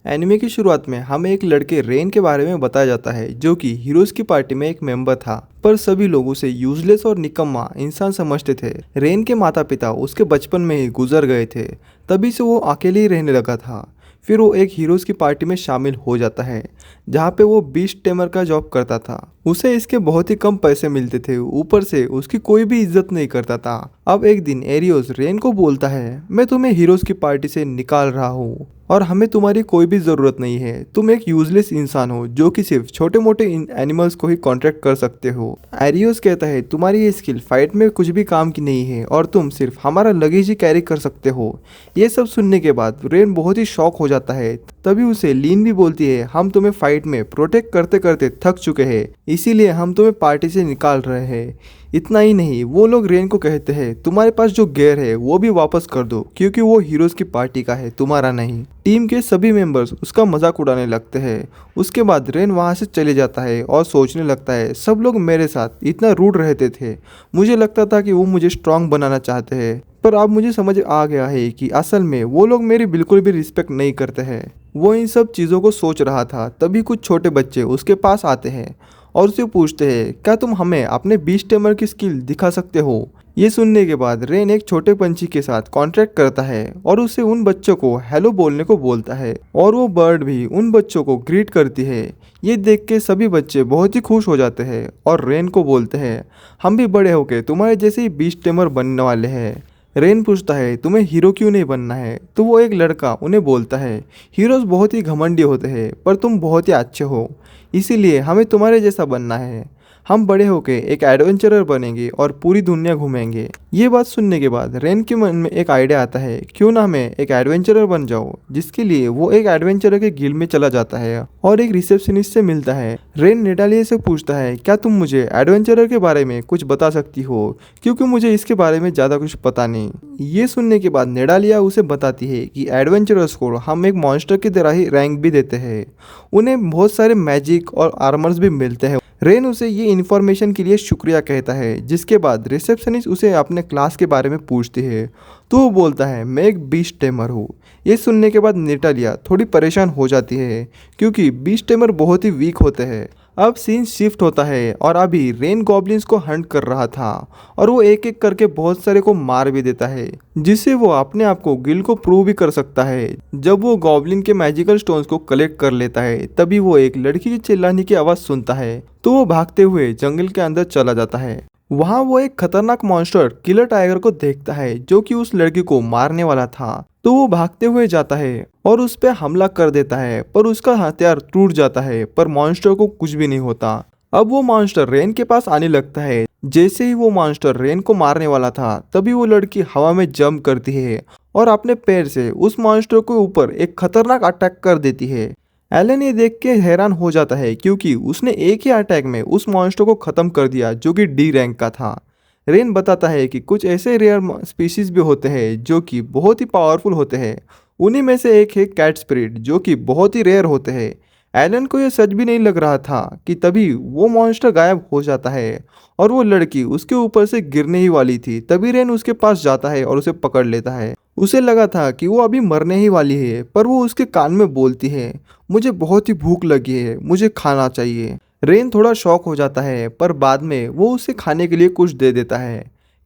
Anime की शुरुआत में हमें एक लड़के रेन के बारे में बताया जाता है जो कि हीरोज की पार्टी में एक मेंबर था। पर सभी लोग उसे यूजलेस और निकम्मा इंसान समझते थे। रेन के माता पिता उसके बचपन में ही गुजर गए थे, तभी से वो अकेले ही रहने लगा था। फिर वो एक हीरोज की पार्टी में शामिल हो जाता है जहाँ पे वो बीस्ट टेमर का जॉब करता था। उसे इसके बहुत ही कम पैसे मिलते थे, ऊपर से उसकी कोई भी इज्जत नहीं करता था। अब एक दिन एरियोस रेन को बोलता है, मैं तुम्हें हीरोज की पार्टी से निकाल रहा हूँ और हमें तुम्हारी कोई भी ज़रूरत नहीं है। तुम एक यूजलेस इंसान हो जो कि सिर्फ छोटे मोटे एनिमल्स को ही कॉन्ट्रैक्ट कर सकते हो। एरियोस कहता है, तुम्हारी ये स्किल फाइट में कुछ भी काम की नहीं है और तुम सिर्फ हमारा लगेज ही कैरी कर सकते हो। ये सब सुनने के बाद रेन बहुत ही शॉक हो जाता है। तभी उसे लीन भी बोलती है, हम तुम्हें फाइट में प्रोटेक्ट करते करते थक चुके हैं, इसीलिए हम तुम्हें पार्टी से निकाल रहे हैं। इतना ही नहीं, वो लोग रेन को कहते हैं, तुम्हारे पास जो गियर है वो भी वापस कर दो क्योंकि वो हीरोज की पार्टी का है, तुम्हारा नहीं। टीम के सभी मेंबर्स उसका मजाक उड़ाने लगते हैं। उसके बाद रेन वहाँ से चले जाता है और सोचने लगता है, सब लोग मेरे साथ इतना रूड रहते थे, मुझे लगता था कि वो मुझे स्ट्रांग बनाना चाहते हैं, पर अब मुझे समझ आ गया है कि असल में वो लोग मेरी बिल्कुल भी रिस्पेक्ट नहीं करते हैं। वो इन सब चीज़ों को सोच रहा था, तभी कुछ छोटे बच्चे उसके पास आते हैं और उसे पूछते हैं, क्या तुम हमें अपने बीस्ट टेमर की स्किल दिखा सकते हो। ये सुनने के बाद रेन एक छोटे पंछी के साथ कॉन्ट्रैक्ट करता है और उसे उन बच्चों को हेलो बोलने को बोलता है और वो बर्ड भी उन बच्चों को ग्रीट करती है। ये देख के सभी बच्चे बहुत ही खुश हो जाते हैं और रेन को बोलते हैं, हम भी बड़े होके तुम्हारे जैसे ही बीस्ट टेमर बनने वाले हैं। रेन पूछता है, तुम्हें हीरो क्यों नहीं बनना है। तो वो एक लड़का उन्हें बोलता है, हीरोज बहुत ही घमंडी होते हैं पर तुम बहुत ही अच्छे हो, इसीलिए हमें तुम्हारे जैसा बनना है। हम बड़े होके एक एडवेंचरर बनेंगे और पूरी दुनिया घूमेंगे। ये बात सुनने के बाद रेन के मन में एक आइडिया आता है, क्यों ना मैं एक एडवेंचरर बन जाऊँ। जिसके लिए वो एक एडवेंचरर के गिल्ड में चला जाता है और एक रिसेप्शनिस्ट से मिलता है। रेन नेटालिया से पूछता है, क्या तुम मुझे एडवेंचरर के बारे में कुछ बता सकती हो, क्योंकि मुझे इसके बारे में ज़्यादा कुछ पता नहीं। ये सुनने के बाद नेडालिया उसे बताती है कि एडवेंचरर्स को हम एक मॉन्स्टर की तरह ही रैंक भी देते हैं, उन्हें बहुत सारे मैजिक और आर्मर्स भी मिलते हैं। रेन उसे ये इन्फॉर्मेशन के लिए शुक्रिया कहता है, जिसके बाद रिसेप्शनिस्ट उसे अपने क्लास के बारे में पूछती है। तो वो बोलता है, मैं एक बीस्ट टेमर हूँ। ये सुनने के बाद नेटालिया थोड़ी परेशान हो जाती है क्योंकि बीस्ट टेमर बहुत ही वीक होते हैं। अब सीन शिफ्ट होता है और अभी रेन गॉब्लिन्स को हंट कर रहा था और वो एक एक करके बहुत सारे को मार भी देता है, जिससे वो अपने आप को गिल को प्रूव भी कर सकता है। जब वो गॉब्लिन के मैजिकल स्टोन्स को कलेक्ट कर लेता है, तभी वो एक लड़की की चिल्लाने की आवाज़ सुनता है। तो वो भागते हुए जंगल के अंदर चला जाता है। वहाँ वो एक खतरनाक मॉन्स्टर किलर टाइगर को देखता है जो कि उस लड़की को मारने वाला था। तो वो भागते हुए जाता है और उस पर हमला कर देता है, पर उसका हथियार टूट जाता है, पर मॉन्स्टर को कुछ भी नहीं होता। अब वो मॉन्स्टर रेन के पास आने लगता है। जैसे ही वो मॉन्स्टर रेन को मारने वाला था, तभी वो लड़की हवा में जंप करती है और अपने पैर से उस मॉन्स्टर के ऊपर एक खतरनाक अटैक कर देती है। एलन ये देख के हैरान हो जाता है क्योंकि उसने एक ही अटैक में उस मॉन्स्टर को खत्म कर दिया जो कि डी रैंक का था। रेन बताता है कि कुछ ऐसे रेयर स्पीशीज भी होते हैं जो कि बहुत ही पावरफुल होते हैं, उन्हीं में से एक है कैट स्पिरिट जो कि बहुत ही रेयर होते हैं। एलन को यह सच भी नहीं लग रहा था कि तभी वो मॉन्स्टर गायब हो जाता है और वो लड़की उसके ऊपर से गिरने ही वाली थी। तभी रेन उसके पास जाता है और उसे पकड़ लेता है। उसे लगा था कि वो अभी मरने ही वाली है, पर वो उसके कान में बोलती है, मुझे बहुत ही भूख लगी है, मुझे खाना चाहिए। रेन थोड़ा शॉक हो जाता है, पर बाद में वो उसे खाने के लिए कुछ दे देता है।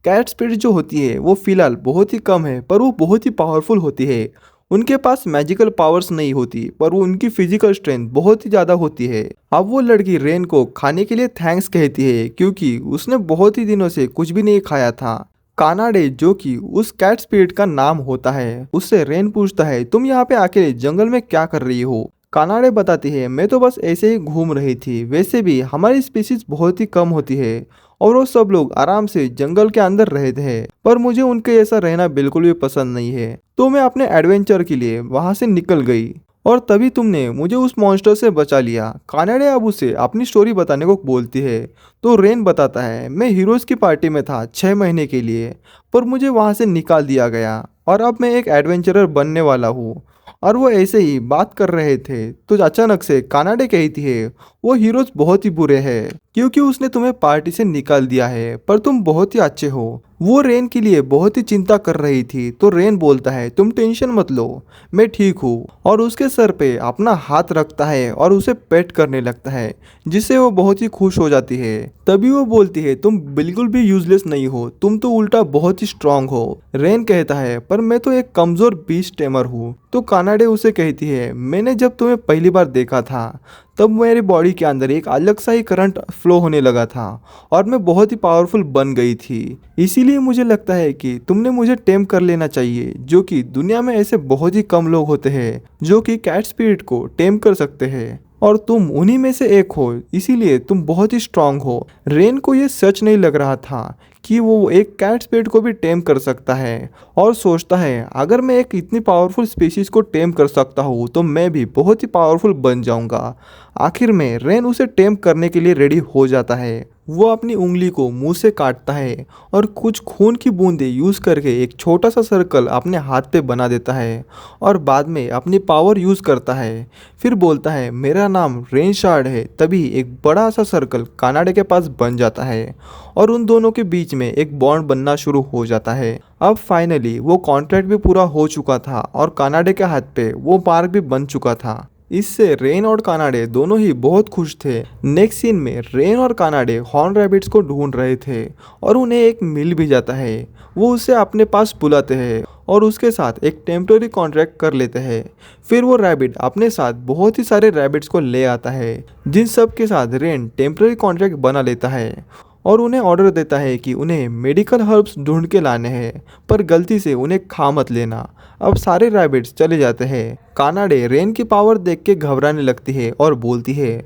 कैट स्पिरिट जो होती है वो फिलहाल बहुत ही कम है, पर वो बहुत ही पावरफुल होती है। उनके पास मैजिकल पावर्स नहीं होती, पर वो उनकी फिजिकल स्ट्रेंथ बहुत ही ज़्यादा होती है। अब वो लड़की रेन को खाने के लिए थैंक्स कहती है क्योंकि उसने बहुत ही दिनों से कुछ भी नहीं खाया था। कानाडे जो कि उस कैट स्पिरिट का नाम होता है, उससे रेन पूछता है, तुम यहाँ पे अकेले जंगल में क्या कर रही हो। कानाडे बताती है, मैं तो बस ऐसे ही घूम रही थी, वैसे भी हमारी स्पीशीज बहुत ही कम होती है और वो सब लोग आराम से जंगल के अंदर रहते हैं, पर मुझे उनके जैसा रहना बिल्कुल भी पसंद नहीं है। तो मैं अपने एडवेंचर के लिए वहां से निकल गई और तभी तुमने मुझे उस मॉन्स्टर से बचा लिया। कानाडे अब उसे अपनी स्टोरी बताने को बोलती है। तो रेन बताता है, मैं हीरोज की पार्टी में था 6 महीने के लिए, पर मुझे वहां से निकाल दिया गया और अब मैं एक एडवेंचरर बनने वाला हूँ। और वो ऐसे ही बात कर रहे थे तो अचानक से कानाडे कहती है, वो हीरोज बहुत ही बुरे हैं क्योंकि उसने तुम्हें पार्टी से निकाल दिया है, पर तुम बहुत ही अच्छे हो। वो रेन के लिए बहुत ही चिंता कर रही थी, तो रेन बोलता है तुम टेंशन मत लो, मैं ठीक हूँ। और उसके सर पे अपना हाथ रखता है और उसे पेट करने लगता है, जिससे वो बहुत ही खुश हो जाती है। तभी वो बोलती है तुम बिल्कुल भी यूजलेस नहीं हो, तुम तो उल्टा बहुत ही स्ट्रांग हो। रेन कहता है पर मैं तो एक कमजोर बीस्ट टेमर हूँ। तो कानाडे उसे कहती है मैंने जब तुम्हें पहली बार देखा था तब मेरी बॉडी के अंदर एक अलग सा ही करंट फ्लो होने लगा था और मैं बहुत ही पावरफुल बन गई थी। इसीलिए मुझे लगता है कि तुमने मुझे टेम कर लेना चाहिए, जो कि दुनिया में ऐसे बहुत ही कम लोग होते हैं जो कि कैट स्पिरिट को टेम कर सकते हैं और तुम उन्हीं में से एक हो, इसीलिए तुम बहुत ही स्ट्रांग हो। रेन को ये सच नहीं लग रहा था कि वो एक कैट स्पिरिट को भी टेम कर सकता है और सोचता है अगर मैं एक इतनी पावरफुल स्पीशीज को टेम कर सकता हूँ तो मैं भी बहुत ही पावरफुल बन जाऊंगा। आखिर में रेन उसे टेम करने के लिए रेडी हो जाता है। वो अपनी उंगली को मुंह से काटता है और कुछ खून की बूंदें यूज़ करके एक छोटा सा सर्कल अपने हाथ पे बना देता है और बाद में अपनी पावर यूज़ करता है। फिर बोलता है मेरा नाम रेन शार्ड है। तभी एक बड़ा सा सर्कल कानाडे के पास बन जाता है और उन दोनों के बीच में एक बॉन्ड बनना शुरू हो जाता है। अब फाइनली वो कॉन्ट्रैक्ट भी पूरा हो चुका था और कानाडे के हाथ पे वो पार्क भी बन चुका था। इससे रेन और कानाडे दोनों ही बहुत खुश थे। नेक्स्ट सीन में रेन और कानाडे हॉर्न रैबिट्स को ढूंढ रहे थे और उन्हें एक मिल भी जाता है। वो उसे अपने पास बुलाते हैं और उसके साथ एक टेम्पररी कॉन्ट्रैक्ट कर लेते हैं। फिर वो रैबिट अपने साथ बहुत ही सारे रैबिट्स को ले आता है, जिन सब के साथ रेन टेम्पररी कॉन्ट्रैक्ट बना लेता है और उन्हें ऑर्डर देता है कि उन्हें मेडिकल हर्ब्स ढूंढ के लाने हैं, पर गलती से उन्हें खा मत लेना। अब सारे रैबिट्स चले जाते हैं। कानाडे रेन की पावर देख के घबराने लगती है और बोलती है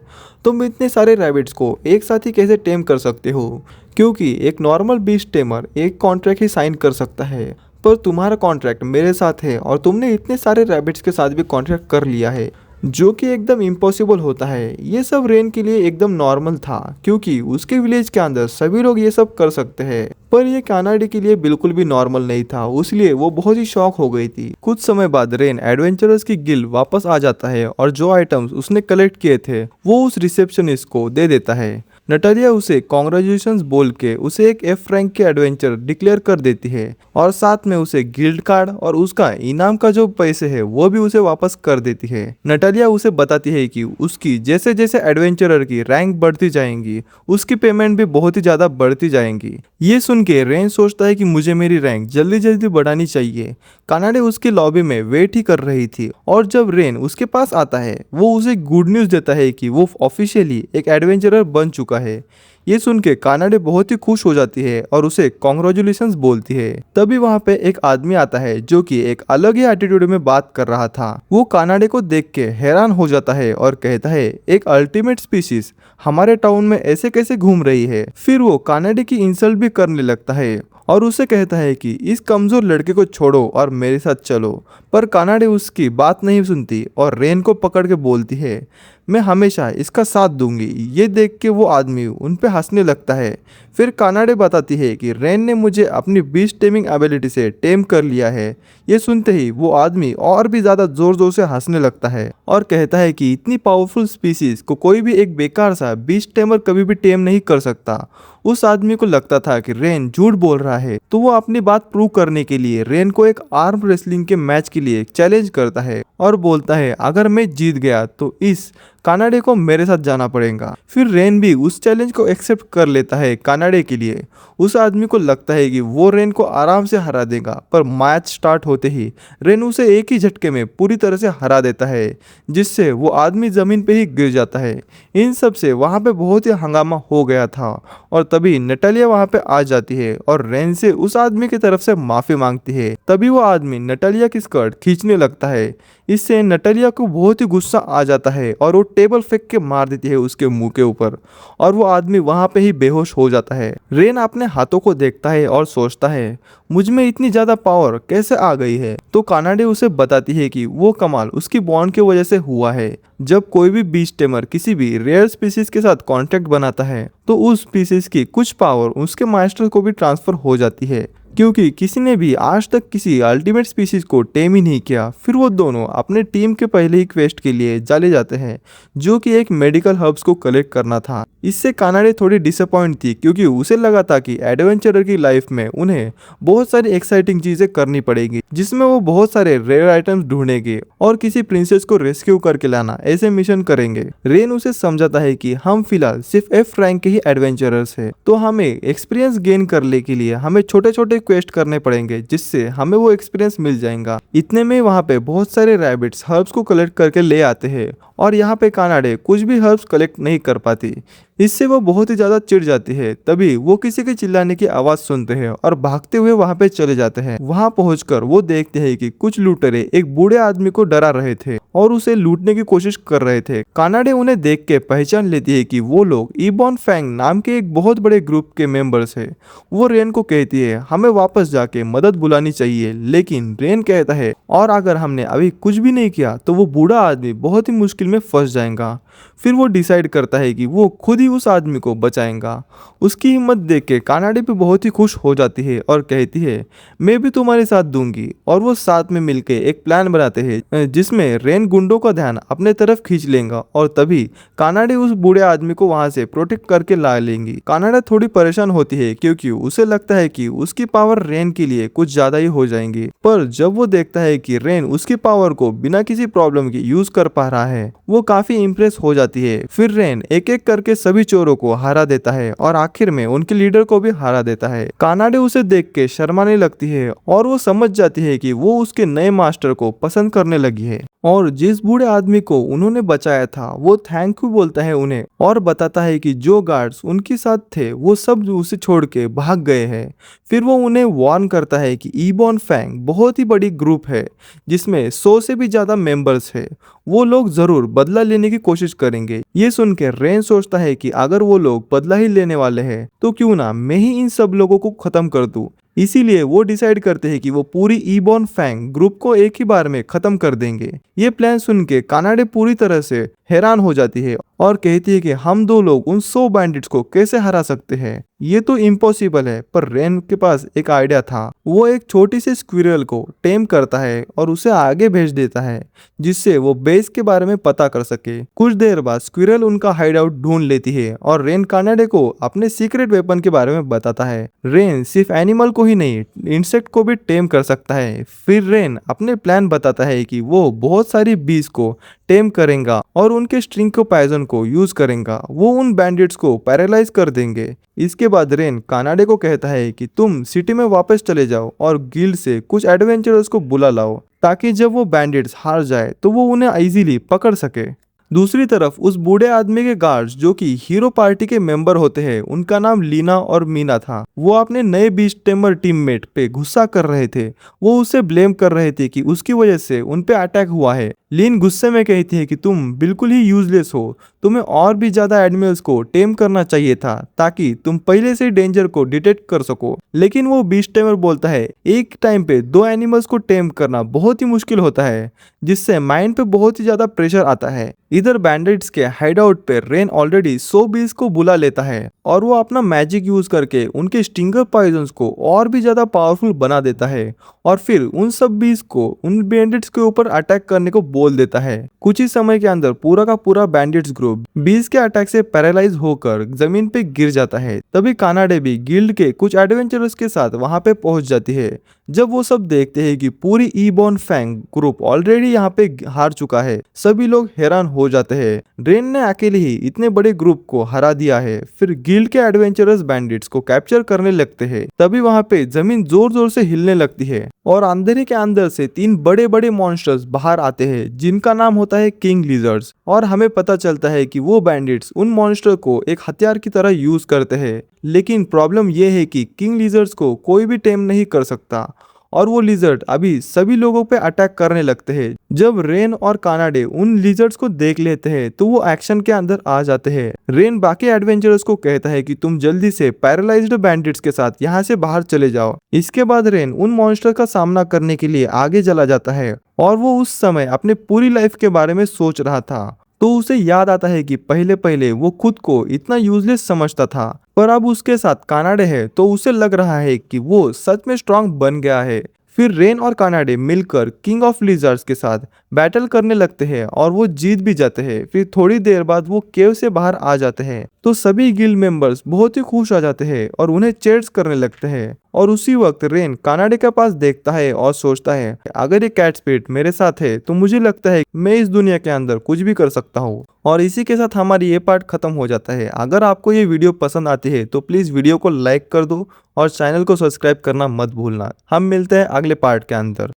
तुम इतने सारे रैबिट्स को एक साथ ही कैसे टेम कर सकते हो, क्योंकि एक नॉर्मल बीस्ट टेमर एक कॉन्ट्रैक्ट ही साइन कर सकता है, पर तुम्हारा कॉन्ट्रैक्ट मेरे साथ है और तुमने इतने सारे रैबिट्स के साथ भी कॉन्ट्रैक्ट कर लिया है, जो कि एकदम इम्पॉसिबल होता है। ये सब रेन के लिए एकदम नॉर्मल था क्योंकि उसके विलेज के अंदर सभी लोग ये सब कर सकते हैं, पर ये कानाडे के लिए बिल्कुल भी नॉर्मल नहीं था, इसलिए वो बहुत ही शॉक हो गई थी। कुछ समय बाद रेन एडवेंचरर्स की गिल्ड वापस आ जाता है और जो आइटम्स उसने कलेक्ट किए थे वो उस रिसेप्शनिस्ट को दे देता है। नटालिया उसे कॉन्ग्रेचुलेशंस बोल के उसे एक एफ रैंक के एडवेंचर डिक्लेयर कर देती है और साथ में उसे गिल्ड कार्ड और उसका इनाम का जो पैसे है वो भी उसे वापस कर देती है। नटालिया उसे बताती है कि उसकी जैसे जैसे एडवेंचरर की रैंक बढ़ती जाएंगी उसकी पेमेंट भी बहुत ही ज्यादा बढ़ती जाएंगी। ये सुन के रेन सोचता है कि मुझे मेरी रैंक जल्दी जल्दी बढ़ानी चाहिए। कानाडे उसके लॉबी में वेट ही कर रही थी और जब रेन उसके पास आता है वो उसे गुड न्यूज देता है कि वो ऑफिशियली एक एडवेंचरर बन चुका है। ये सुन के कानाडे बहुत ही खुश हो जाती है और उसे कॉन्ग्रेचुलेशंस बोलती है। तभी वहाँ पे एक आदमी आता है जो कि एक अलग ही एटीट्यूड में बात कर रहा था। वो कानाडे को देख के हैरान हो जाता है और कहता है एक अल्टीमेट स्पीशीज हमारे टाउन में ऐसे कैसे घूम रही है। फिर वो कानाडे की इंसल्ट भी करने लगता है और उसे कहता है कि इस कमजोर लड़के को छोड़ो और मेरे साथ चलो, पर कानाडे उसकी बात नहीं सुनती और रेन को पकड़ के बोलती है मैं हमेशा इसका साथ दूंगी। ये देख के वो आदमी उन पे हंसने लगता है। फिर कानाडे बताती है कि रेन ने मुझे अपनी बीस्ट टेमिंग एबिलिटी से टेम कर लिया है। ये सुनते ही वो आदमी और भी ज़्यादा ज़ोर ज़ोर से हंसने लगता है और कहता है कि इतनी पावरफुल स्पीसीज को कोई भी एक बेकार सा बीस्ट टेमर कभी भी टेम नहीं कर सकता। उस आदमी को लगता था कि रेन झूठ बोल रहा है, तो वो अपनी बात प्रूव करने के लिए रेन को एक आर्म रेसलिंग के मैच के लिए चैलेंज करता है और बोलता है अगर मैं जीत गया तो इस कानाडे को मेरे साथ जाना पड़ेगा। फिर रेन भी उस चैलेंज को एक्सेप्ट कर लेता है कानाडे के लिए। उस आदमी को लगता है कि वो रेन को आराम से हरा देगा, पर मैच स्टार्ट होते ही रेन उसे एक ही झटके में पूरी तरह से हरा देता है, जिससे वो आदमी जमीन पे ही गिर जाता है। इन सब से वहाँ पे बहुत ही हंगामा हो गया था और तभी नटालिया वहाँ पे आ जाती है और रेन से उस आदमी की तरफ से माफी मांगती है। तभी वो आदमी नटालिया की स्कर्ट खींचने लगता है। इससे नटालिया को बहुत ही गुस्सा आ जाता है और वो टेबल फेंक के मार देती है उसके मुंह के ऊपर और वो आदमी वहां पे ही बेहोश हो जाता है। रेन अपने हाथों को देखता है और सोचता है मुझ में इतनी ज्यादा पावर कैसे आ गई है। तो कानाडे उसे बताती है कि वो कमाल उसकी बॉन्ड की वजह से हुआ है। जब कोई भी बीस्ट टेमर किसी भी रेयर स्पीसीज के साथ कॉन्टेक्ट बनाता है तो उस स्पीसीज की कुछ पावर उसके मास्टर को भी ट्रांसफर हो जाती है। क्योंकि किसी ने भी आज तक किसी अल्टीमेट स्पीसीज को टेम ही नहीं किया। फिर वो दोनों अपने टीम के पहले ही क्वेस्ट के लिए चले जाते हैं, जो कि एक मेडिकल हर्ब्स को कलेक्ट करना था। इससे कानाडे थोड़ी डिसअपॉइंट थी, क्योंकि उसे लगा था कि एडवेंचरर की लाइफ में उन्हें बहुत सारी एक्साइटिंग चीजें करनी पड़ेगी, जिसमें वो बहुत सारे रेयर आइटम्स ढूंढेंगे और किसी प्रिंसेस को रेस्क्यू करके लाना ऐसे मिशन करेंगे। रेन उसे समझाता है कि हम फिलहाल सिर्फ एफ रैंक के ही एडवेंचरर्स है, तो हमें एक्सपीरियंस गेन करने के लिए हमें छोटे छोटे क्वेस्ट करने पड़ेंगे, जिससे हमें वो एक्सपीरियंस मिल जाएगा। इतने में वहाँ पे बहुत सारे रैबिट्स हर्ब्स को कलेक्ट करके ले आते हैं और यहाँ पे कानाडे कुछ भी हर्ब्स कलेक्ट नहीं कर पाती। इससे वो बहुत ही ज्यादा चिढ़ जाती है। तभी वो किसी के चिल्लाने की आवाज सुनते हैं और भागते हुए वहाँ पे चले जाते हैं। वहाँ पहुंचकर वो देखते हैं कि कुछ लुटेरे एक बूढ़े आदमी को डरा रहे थे और उसे लूटने की कोशिश कर रहे थे। कानाडे उन्हें देख के पहचान लेती है कि वो लोग ईबॉन फैंग नाम के एक बहुत बड़े ग्रुप के मेंबर्स है। वो रेन को कहती है हमें वापस जाके मदद बुलानी चाहिए, लेकिन रेन कहता है और अगर हमने अभी कुछ भी नहीं किया तो वो बूढ़ा आदमी बहुत ही मुश्किल में फंस जाएगा। फिर वो डिसाइड करता है कि वो खुद ही उस आदमी को बचाएगा। उसकी हिम्मत देख के कानाडे पे बहुत ही खुश हो जाती है और कहती है मैं भी तुम्हारे साथ दूंगी। और वो साथ में मिलके एक प्लान बनाते हैं, जिसमें रेन गुंडों का ध्यान अपने तरफ खींच लेगा और तभी कानाडे उस बूढ़े आदमी को वहां से प्रोटेक्ट करके ला लेंगी। कानाडा थोड़ी परेशान होती है, क्योंकि उसे लगता है कि उसकी पावर रेन के लिए कुछ ज्यादा ही हो जाएंगी। पर जब वो देखता है कि रेन उसकी पावर को बिना किसी प्रॉब्लम के यूज कर पा रहा है, वो काफी इंप्रेस हो जाती है। फिर रेन एक एक करके सभी चोरों को हरा देता है और आखिर में उनके लीडर को भी हरा देता है। कानाडे उसे देख के शर्माने लगती है और वो समझ जाती है कि वो उसके नए मास्टर को पसंद करने लगी है। और जिस बूढ़े आदमी को उन्होंने बचाया था वो थैंक यू बोलता है उन्हें और बताता है कि जो गार्ड्स उनके साथ थे वो सब उसे छोड़ के भाग गए हैं। फिर वो उन्हें वार्न करता है कि ईबॉन फैंग बहुत ही बड़ी ग्रुप है, जिसमें 100 से भी ज्यादा मेंबर्स है। वो लोग जरूर बदला लेने की कोशिश करेंगे। ये सुनकर रेन सोचता है कि अगर वो लोग बदला ही लेने वाले हैं तो क्यों ना मैं ही इन सब लोगों को खत्म कर दूं। इसीलिए वो डिसाइड करते हैं कि वो पूरी ईबॉन फैंग ग्रुप को एक ही बार में खत्म कर देंगे। ये प्लान सुन के कानाडे पूरी तरह से हैरान हो जाती है और कहती है कि हम दो लोग उन 100 बैंडिट्स को कैसे हरा सकते हैं, ये तो इम्पॉसिबल है। पर रेन के पास एक आइडिया था। वो एक छोटी सी स्क्विरल को टेम करता है और उसे आगे भेज देता है, जिससे वो बेस के बारे में पता कर सके। कुछ देर बाद स्क्विरल उनका हाइड आउट ढूंढ लेती है और रेन कानाडे को अपने सीक्रेट वेपन के बारे में बताता है। रेन सिर्फ एनिमल को ही नहीं, इंसेक्ट को भी टेम कर सकता है। फिर रेन अपने प्लान बताता है कि वो बहुत सारी बीज को टेम करेगा और उनके स्ट्रिंग को पॉइजन को यूज करेगा। वो उन बैंडिट्स को पैरालाइज कर देंगे। इसके बाद रेन कानाडे को कहता है कि तुम सिटी में वापस चले जाओ और गिल्ड से कुछ एडवेंचरर्स को बुला लाओ, ताकि जब वो बैंडिट्स हार जाए तो वो उन्हें इजीली पकड़ सके। दूसरी तरफ उस बूढ़े आदमी के गार्ड्स, जो कि हीरो पार्टी के मेंबर होते हैं, उनका नाम लीना और मीना था, वो अपने नए बीच टेमर टीममेट पे गुस्सा कर रहे थे। वो उसे ब्लेम कर रहे थे कि उसकी वजह से उन पे अटैक हुआ है। लीन गुस्से में कहती है कि तुम बिल्कुल ही यूजलेस हो, तुम्हें और भी ज्यादा एनिमल्स को टेम करना चाहिए था ताकि तुम पहले से डेंजर को डिटेक्ट कर सको। लेकिन वो बीस्ट टेमर बोलता है एक टाइम पे 2 एनिमल्स को टेम करना बहुत ही मुश्किल होता है, जिससे माइंड पे बहुत ही ज्यादा प्रेशर आता है। इधर बैंडिट्स के हाइडआउट पे रेन ऑलरेडी 100 बीस को बुला लेता है और वो अपना मैजिक यूज करके उनके स्टिंगर पॉइजन्स को और भी ज्यादा पावरफुल बना देता है और फिर उन सब बीस को उन बैंडिट्स के ऊपर अटैक करने को बोल देता है। कुछ ही समय के अंदर पूरा का पूरा बैंडिट्स ग्रुप बीस के अटैक से पैरालाइज होकर जमीन पे गिर जाता है। तभी कानाडे भी गिल्ड के कुछ एडवेंचरर्स के साथ वहां पे पहुंच जाती है। जब वो सब देखते हैं कि पूरी ईबॉन फैंग ग्रुप ऑलरेडी यहाँ पे हार चुका है, सभी लोग हैरान हो जाते हैं। रेन ने अकेले ही इतने बड़े ग्रुप को हरा दिया है। फिर गिल्ड के एडवेंचरर्स बैंडिट्स को कैप्चर करने लगते हैं। तभी वहां पे जमीन जोर जोर से हिलने लगती है और अंधेरे के अंदर से 3 बड़े बड़े मॉन्स्टर्स बाहर आते हैं, जिनका नाम होता है किंग लिजर्ड्स। और हमें पता चलता है कि वो बैंडिट्स उन मॉन्स्टर को एक हथियार की तरह यूज करते हैं। लेकिन प्रॉब्लम ये है कि किंग लिजर्ड्स को कोई भी टेम नहीं कर सकता और वो लिजर्ड अभी सभी लोगों पे अटैक करने लगते हैं। जब रेन और कानाडे उन लिजर्ड्स को देख लेते हैं तो वो एक्शन के अंदर आ जाते हैं। रेन बाकी एडवेंचरर्स को कहता है कि तुम जल्दी से पैरालाइज्ड बैंडिट्स के साथ यहाँ से बाहर चले जाओ। इसके बाद रेन उन मॉन्स्टर का सामना करने के लिए आगे चला जाता है और वो उस समय अपने पूरी लाइफ के बारे में सोच रहा था। तो उसे याद आता है कि पहले पहले वो खुद को इतना यूजलेस समझता था, पर अब उसके साथ कानाडे है तो उसे लग रहा है कि वो सच में स्ट्रांग बन गया है। फिर रेन और कानाडे मिलकर किंग ऑफ लिजर्ड्स के साथ बैटल करने लगते हैं और वो जीत भी जाते हैं। फिर थोड़ी देर बाद वो केव से बाहर आ जाते हैं तो सभी गिल्ड मेंबर्स बहुत ही खुश हो जाते हैं और उन्हें चेयर्स करने लगते हैं। और उसी वक्त रेन कानाडे के पास देखता है और सोचता है, अगर ये कैट स्पिरिट मेरे साथ है तो मुझे लगता है मैं इस दुनिया के अंदर कुछ भी कर सकता हूँ। और इसी के साथ हमारी ये पार्ट खत्म हो जाता है। अगर आपको ये वीडियो पसंद आती है तो प्लीज वीडियो को लाइक कर दो और चैनल को सब्सक्राइब करना मत भूलना। हम मिलते हैं अगले पार्ट के अंदर।